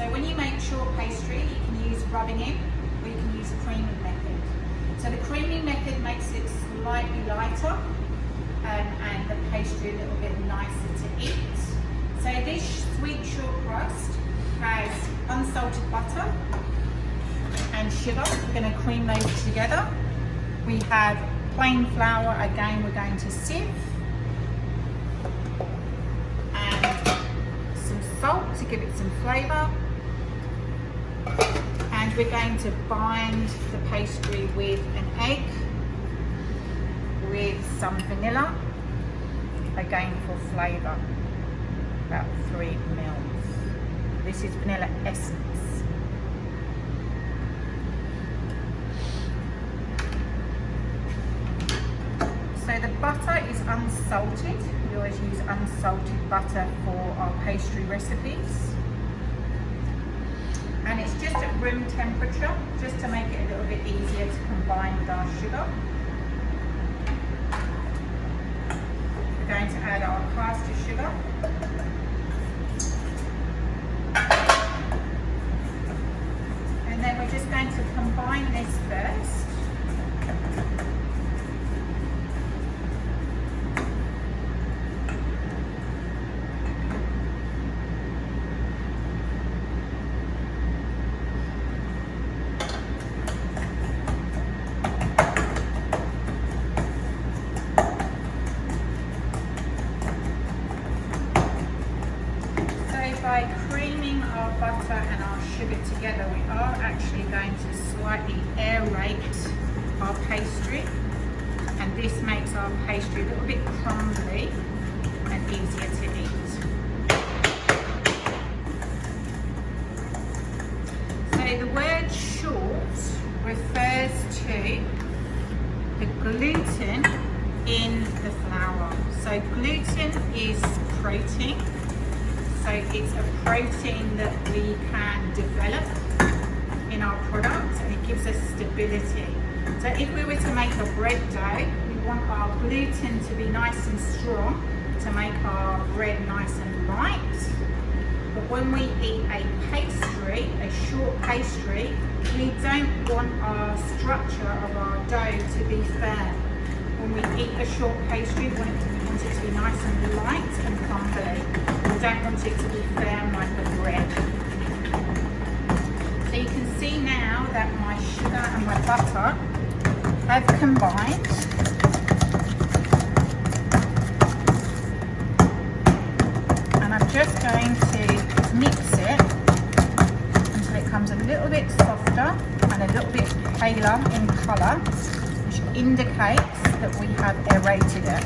So when you make short pastry, you can use rubbing in, or you can use a creaming method. So the creaming method makes it slightly lighter and the pastry a little bit nicer to eat. So this sweet short crust has unsalted butter and sugar. We're going to cream those together. We have plain flour, again we're going to sieve, and some salt to give it some flavour, and we're going to bind the pastry with an egg, with some vanilla, again for flavour, about 3 mils. This is vanilla essence. So the butter is unsalted. We always use unsalted butter for our pastry recipes. And it's just at room temperature, just to make it a little bit easier to combine with our sugar. We're going to add our caster sugar. And then we're just going to combine this first. By creaming our butter and our sugar together, we are actually going to slightly aerate our pastry, and this makes our pastry a little bit crumbly and easier to eat. So the word short refers to the gluten in the flour. So gluten is protein. So it's a protein that we can develop in our product, and it gives us stability. So if we were to make a bread dough, we want our gluten to be nice and strong to make our bread nice and light. But when we eat a pastry, a short pastry, we don't want our structure of our dough to be firm. When we eat a short pastry, we want it to be nice and light and crumbly. We don't want it to be firm like a bread. So you can see now that my sugar and my butter have combined. And I'm just going to mix it until it comes a little bit softer and a little bit paler in colour, which indicates that we have aerated it.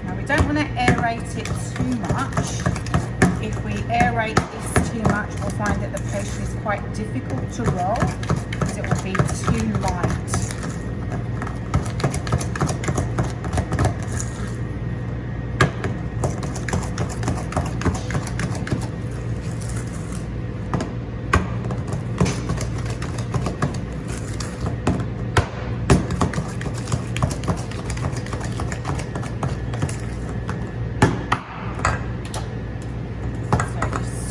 Now we don't want to aerate it too much. If we aerate this too much, we'll find that the pastry is quite difficult to roll because it will be too light.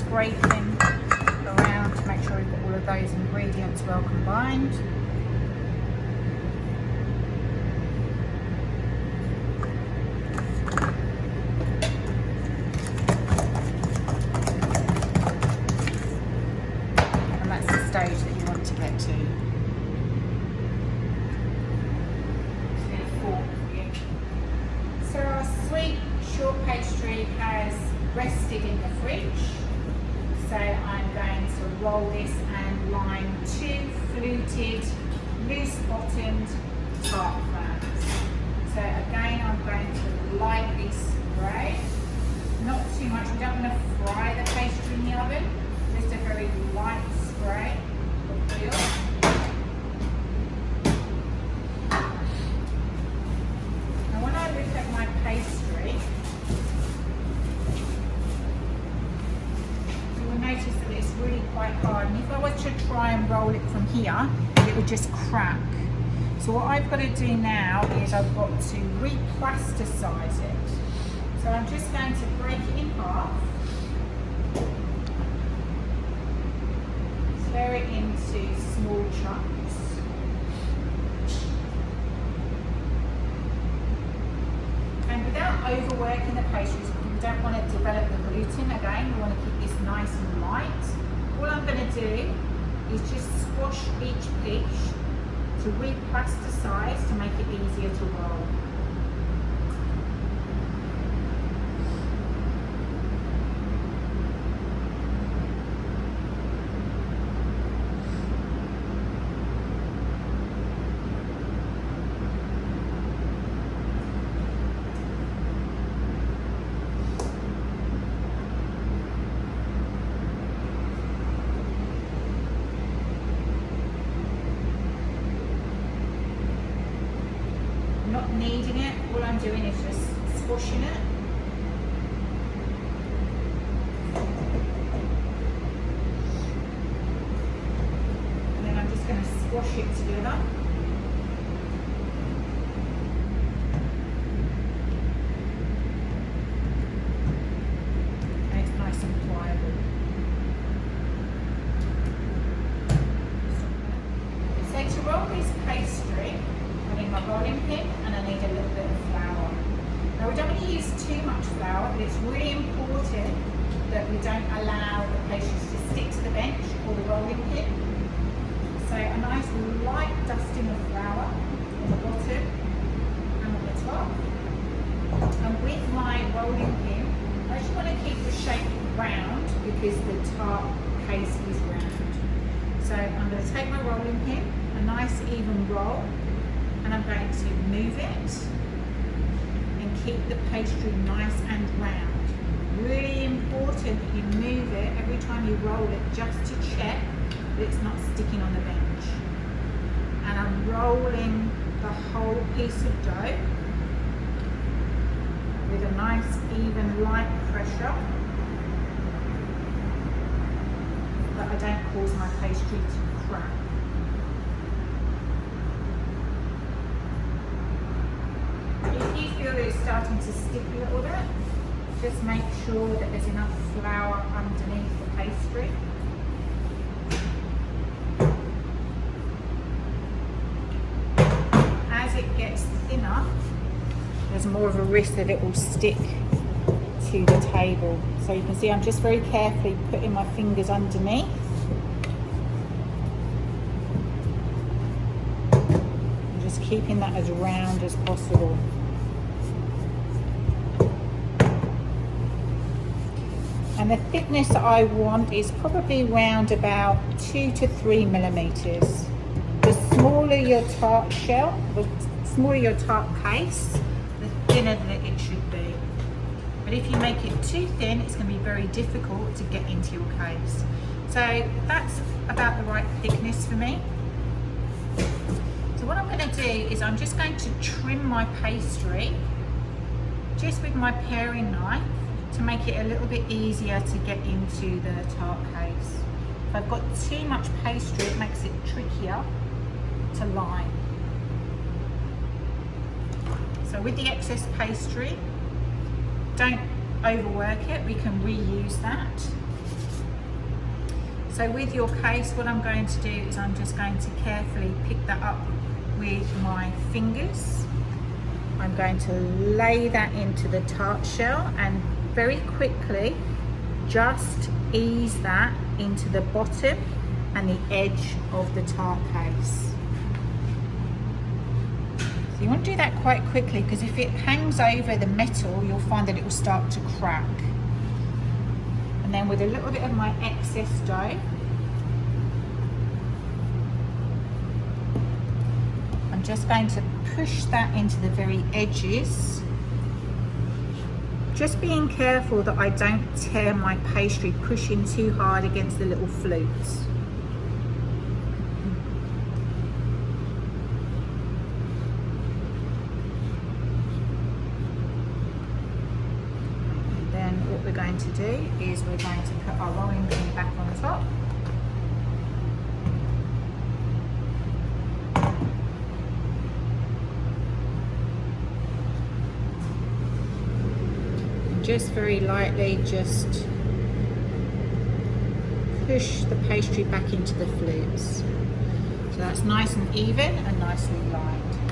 Scraping around to make sure we've got all of those ingredients well combined. And that's the stage that you want to get to. So our sweet short pastry has rested in the fridge. So I'm going to roll this and line 2 fluted, loose-bottomed tart flaps. So again, I'm going to lightly spray, not too much. We don't want to fry the pastry in the oven, just a very light spray of oil. Now when I look at my pastry, notice that it's really quite quite hard, and if I was to try and roll it from here, it would just crack. So what I've got to do now is I've got to replasticize it. So I'm just going to break it in half, tear it into small chunks, and without overworking the pastries, because we don't want to develop the gluten again, we want to keep this nice and light. All I'm going to do is just squash each piece to replasticize to make it easier to roll. Not kneading it, all I'm doing is just squashing it. And then I'm just going to squash it together. And it's nice and pliable. So to roll this pastry, I need my rolling pin and I need a little bit of flour. Now we don't want to use too much flour, but it's really important that we don't allow the pastries to stick to the bench or the rolling pin. So a nice light dusting of flour on the bottom and on the top. And with my rolling pin, I actually want to keep the shape round because the tart case is round. So I'm going to take my rolling pin, a nice even roll, and I'm going to move it and keep the pastry nice and round. Really important that you move it every time you roll it, just to check that it's not sticking on the bench. And I'm rolling the whole piece of dough with a nice even light pressure, that I don't cause my pastry to crack. If you feel that it's starting to stick a little bit, just make sure that there's enough flour underneath the pastry. As it gets thinner, there's more of a risk that it will stick to the table. So you can see I'm just very carefully putting my fingers underneath. And just keeping that as round as possible. And the thickness that I want is probably around about 2 to 3 millimeters. The smaller your tart shell, the smaller your tart case, the thinner that it should be. But if you make it too thin, it's going to be very difficult to get into your case. So that's about the right thickness for me. So what I'm going to do is I'm just going to trim my pastry just with my paring knife, to make it a little bit easier to get into the tart case. If I've got too much pastry, it makes it trickier to line. So with the excess pastry, don't overwork it, we can reuse that. So with your case, what I'm going to do is I'm just going to carefully pick that up with my fingers. I'm going to lay that into the tart shell and very quickly just ease that into the bottom and the edge of the tart case. So you want to do that quite quickly, because if it hangs over the metal, you'll find that it will start to crack. And then with a little bit of my excess dough, I'm just going to push that into the very edges, just being careful that I don't tear my pastry pushing too hard against the little flutes. And then what we're going to do is we're going to put our rolling pin back on top. just very lightly just push the pastry back into the flutes. So that's nice and even and nicely lined.